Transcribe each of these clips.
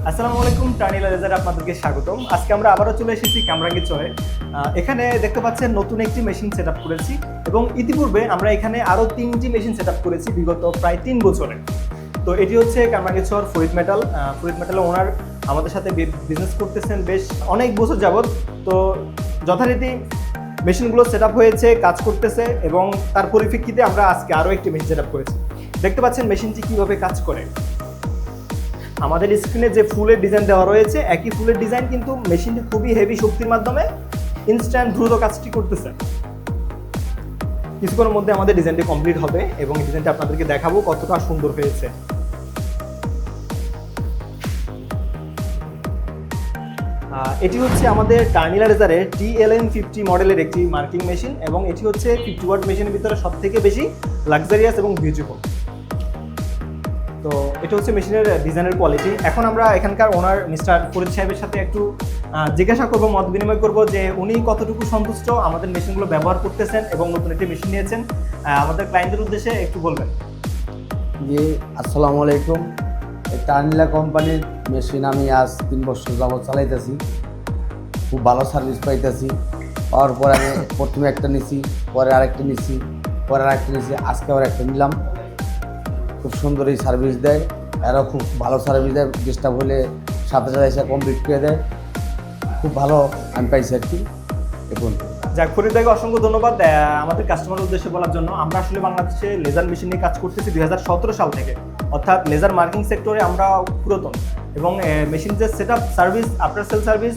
আসসালামু আলাইকুম, টার্নিলা লেজারে আপনাদেরকে স্বাগতম। আজকে আমরা আবারও চলে এসেছি কামরাঙ্গীরচরে। এখানে দেখতে পাচ্ছেন নতুন একটি মেশিন সেট করেছি এবং ইতিপূর্বে আমরা এখানে আরও 3টি মেশিন সেট করেছি বিগত প্রায় 3 বছরে। তো এটি হচ্ছে কামরাঙ্গীরচর ফরিদ মেটাল। ফরিদ মেটালের ওনার আমাদের সাথে বিজনেস করতেছেন বেশ অনেক বছর যাবত। তো যথারীতি মেশিনগুলো সেট হয়েছে, কাজ করতেছে এবং তার পরিপ্রেক্ষিতে আমরা আজকে আরও একটি মেশিন সেট করেছি। দেখতে পাচ্ছেন মেশিনটি কীভাবে কাজ করে। আমাদের স্ক্রিনে যে ফুলের ডিজাইন দেওয়া রয়েছে, একই ফুলের ডিজাইন, কিন্তু মেশিনটি খুবই হেভি শক্তির মাধ্যমে ইনস্ট্যান্ট দ্রুত কাজটি করতেছে। কিছুক্ষণের মধ্যে আমাদের ডিজাইনটি কমপ্লিট হবে এবং এই ডিজাইনটা আপনাদেরকে দেখাবো কতটা সুন্দর হয়েছে। এটি হচ্ছে আমাদের টার্নিলা লেজারের TLN50 মডেলের একটি মার্কিং মেশিন এবং এটি হচ্ছে 50 ওয়াট মেশিনের ভিতরে সবথেকে বেশি লাক্সারিয়াস এবং বিউটিফুল। তো এটা হচ্ছে মেশিনের ডিজাইনের কোয়ালিটি। এখন আমরা এখানকার ওনার মিস্টার ফরিদ সাহেবের সাথে একটু জিজ্ঞাসা করবো, মত বিনিময় করবো যে উনি কতটুকু সন্তুষ্ট আমাদের মেশিনগুলো ব্যবহার করতেছেন এবং নতুন একটি মেশিন নিয়েছেন। আমাদের ক্লায়েন্টদের উদ্দেশ্যে একটু বলবেন। জি, আসসালামু আলাইকুম। এই টার্নিলা কোম্পানির মেশিন আমি আজ 3 বছর যাবত চালাইতেছি। খুব ভালো সার্ভিস পাইতেছি। পাওয়ার পর আমি প্রথমে একটা নিছি, পরে আরেকটা নিছি, পরে আরেকটা নিছি, আজকে আবার একটা নিলাম। খুব সুন্দর এই সার্ভিস দেয়, এরাও খুব ভালো সার্ভিস দেয়। ডিস্টার্ব হলে সাথে সাথে এসে কমপ্লিট করে দেয়। খুব ভালো আমি পাইছি আর কি এখন। যাক, ফরিদ ভাইকে অসংখ্য ধন্যবাদ আমাদের কাস্টমারের উদ্দেশ্যে বলার জন্য। আমরা আসলে বাংলাদেশে লেজার মেশিন নিয়ে কাজ করতেছি 2017 সাল থেকে, অর্থাৎ লেজার মার্কিং সেক্টরে আমরা পুরাতন। এবং মেশিন যে set up, service, after sale service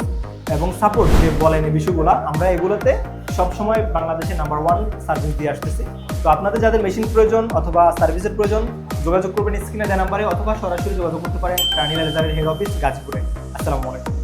এবং সাপোর্ট যে বলেন এই বিষয়গুলো, আমরা এগুলোতে সবসময় বাংলাদেশে নাম্বার 1 সার্ভিস দিয়ে আসতেছি। তো আপনাদের যাদের মেশিন প্রয়োজন অথবা সার্ভিসের প্রয়োজন, যোগাযোগ করবেন স্ক্রিনে দেওয়া নাম্বারে অথবা সরাসরি যোগাযোগ করতে পারেন টার্নিলা লেজারের হেড অফিস গাজীপুরে। আসসালামু আলাইকুম।